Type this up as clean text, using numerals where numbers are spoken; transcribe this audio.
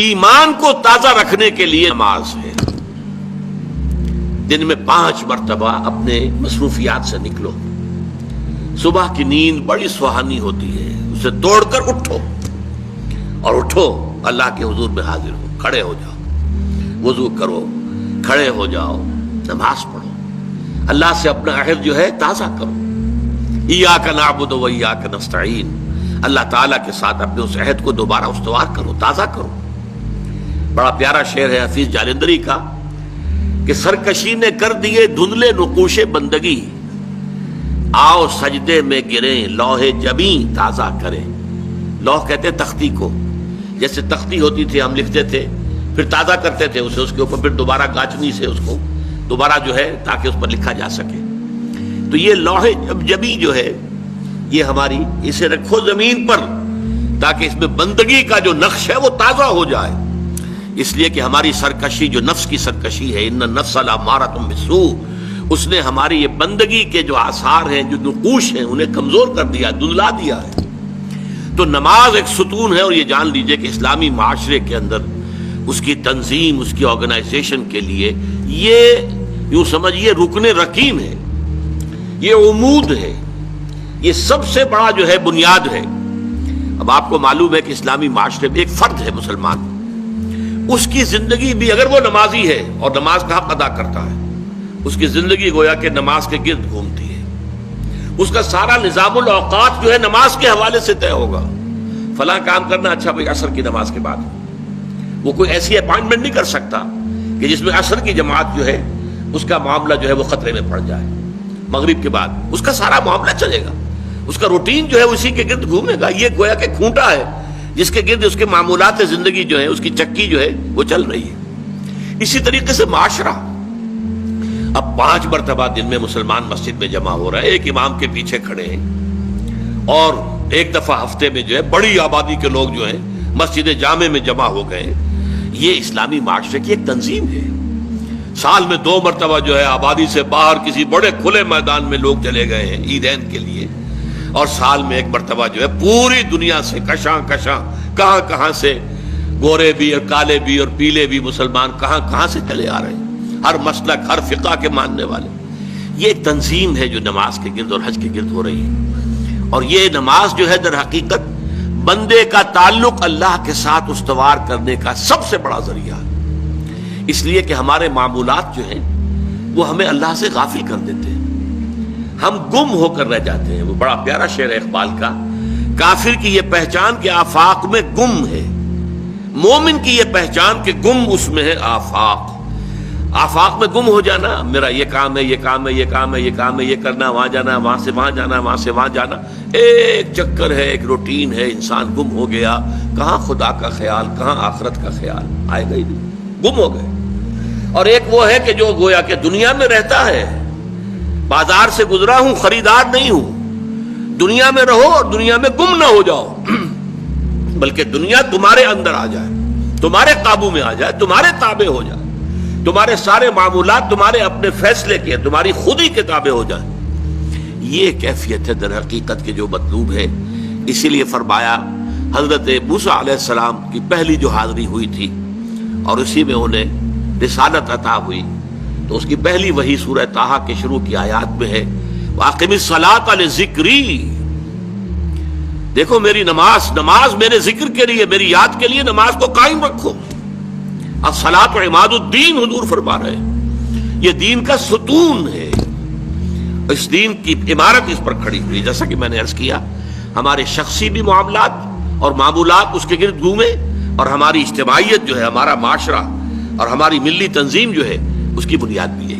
ایمان کو تازہ رکھنے کے لیے نماز ہے۔ دن میں 5 مرتبہ اپنے مصروفیات سے نکلو۔ صبح کی نیند بڑی سہانی ہوتی ہے، اسے توڑ کر اٹھو، اور اٹھو اللہ کے حضور میں حاضر ہو، کھڑے ہو جاؤ، وضو کرو، کھڑے ہو جاؤ، نماز پڑھو، اللہ سے اپنا عہد جو ہے تازہ کرو۔ ایاک نعبد و ایاک نستعین، اللہ تعالیٰ کے ساتھ اپنے اس عہد کو دوبارہ استوار کرو، تازہ کرو۔ بڑا پیارا شعر ہے حفیظ جالندری کا کہ سرکشی نے کر دیے دھندلے نقوش بندگی، آؤ سجدے میں گریں لوح جبیں تازہ کریں۔ لوح کہتے ہیں تختی کو، جیسے تختی ہوتی تھی ہم لکھتے تھے، پھر تازہ کرتے تھے اسے، اس کے اوپر پھر دوبارہ گاچنی سے اس کو دوبارہ جو ہے تاکہ اس پر لکھا جا سکے۔ تو یہ لوح جبیں جو ہے یہ ہماری، اسے رکھو زمین پر تاکہ اس میں بندگی کا جو نقش ہے وہ تازہ ہو جائے، اس لیے کہ ہماری سرکشی جو نفس کی سرکشی ہے، ان النفس لامارۃ بالسوء، اس نے ہماری یہ بندگی کے جو آثار ہیں، جو نقوش ہیں، انہیں کمزور کر دیا، دھندلا دیا ہے۔ تو نماز ایک ستون ہے، اور یہ جان لیجئے کہ اسلامی معاشرے کے اندر اس کی تنظیم، اس کی آرگنائزیشن کے لیے یہ یوں سمجھیے رکن رکین ہے، یہ عمود ہے، یہ سب سے بڑا جو ہے بنیاد ہے۔ اب آپ کو معلوم ہے کہ اسلامی معاشرے میں ایک فرد ہے مسلمان، اس کی زندگی بھی اگر وہ نمازی ہے اور نماز کا حق ادا کرتا ہے، اس کی زندگی گویا کہ نماز کے گرد گھومتی ہے، اس کا سارا نظام الاوقات جو ہے نماز کے حوالے سے طے ہوگا۔ فلاں کام کرنا، اچھا بھائی عصر کی نماز کے بعد، وہ کوئی ایسی اپائنٹمنٹ نہیں کر سکتا کہ جس میں عصر کی جماعت جو ہے اس کا معاملہ جو ہے وہ خطرے میں پڑ جائے۔ مغرب کے بعد اس کا سارا معاملہ چلے گا، اس کا روٹین جو ہے اسی کے گرد گھومے گا۔ یہ گویا کہ کھونٹا ہے جس کے گرد اس کے معمولات زندگی جو ہے، اس کی چکی جو ہے وہ چل رہی ہے۔ اسی طریقے سے معاشرہ، اب 5 مرتبہ دن میں مسلمان مسجد میں جمع ہو رہا ہے، ایک امام کے پیچھے کھڑے ہیں، اور ایک دفعہ ہفتے میں جو ہے بڑی آبادی کے لوگ جو ہیں مسجد جامع میں جمع ہو گئے۔ یہ اسلامی معاشرے کی ایک تنظیم ہے۔ سال میں 2 مرتبہ جو ہے آبادی سے باہر کسی بڑے کھلے میدان میں لوگ چلے گئے ہیں عیدین کے لیے، اور سال میں 1 مرتبہ جو ہے پوری دنیا سے کشاں کشاں کہاں کہاں سے گورے بھی اور کالے بھی اور پیلے بھی مسلمان کہاں کہاں سے چلے آ رہے ہیں، ہر مسلک ہر فقہ کے ماننے والے۔ یہ ایک تنظیم ہے جو نماز کے گرد اور حج کے گرد ہو رہی ہے، اور یہ نماز جو ہے در حقیقت بندے کا تعلق اللہ کے ساتھ استوار کرنے کا سب سے بڑا ذریعہ ہے، اس لیے کہ ہمارے معمولات جو ہیں وہ ہمیں اللہ سے غافل کر دیتے ہیں، ہم گم ہو کر رہ جاتے ہیں۔ وہ بڑا پیارا شعر ہے اقبال کا، کافر کی یہ پہچان کہ آفاق میں گم ہے، مومن کی یہ پہچان کہ گم اس میں ہے آفاق۔ آفاق میں گم ہو جانا، میرا یہ کام ہے، یہ کام ہے، یہ کام ہے، یہ کام ہے، یہ کرنا، وہاں جانا، وہاں سے وہاں جانا، وہاں سے وہاں جانا، ایک چکر ہے، ایک روٹین ہے، انسان گم ہو گیا۔ کہاں خدا کا خیال، کہاں آخرت کا خیال، آئے گا ہی نہیں، گم ہو گئے۔ اور ایک وہ ہے کہ جو گویا کہ دنیا میں رہتا ہے، بازار سے گزرا ہوں، خریدار نہیں ہوں، دنیا میں رہو اور دنیا میں گم نہ ہو جاؤ، بلکہ دنیا تمہارے اندر آ جائے، تمہارے قابو میں آ جائے، تمہارے تابع ہو جائے، تمہارے سارے معمولات تمہارے اپنے فیصلے کے، تمہاری خود ہی کے تابع ہو جائے۔ یہ کیفیت ہے در حقیقت کے جو مطلوب ہے۔ اسی لیے فرمایا حضرت موسیٰ علیہ السلام کی پہلی جو حاضری ہوئی تھی اور اسی میں انہیں رسالت عطا ہوئی، تو اس کی پہلی وحی سورہ طٰہٰ کے شروع کی آیات میں ہے، وَأَقِمِ الصَّلَاةَ لِذِكْرِي، دیکھو میری نماز میرے ذکر کے لیے، میری یاد کے لیے نماز کو قائم رکھو۔ الصلاۃ عماد الدین، حضور فرما رہے ہیں یہ دین کا ستون ہے، اس دین کی عمارت اس پر کھڑی ہوئی۔ جیسا کہ میں نے عرض کیا، ہمارے شخصی بھی معاملات اور معمولات اس کے گرد گھومے، اور ہماری اجتماعیت جو ہے، ہمارا معاشرہ اور ہماری ملی تنظیم جو ہے، اس کی بنیاد بھی ہے۔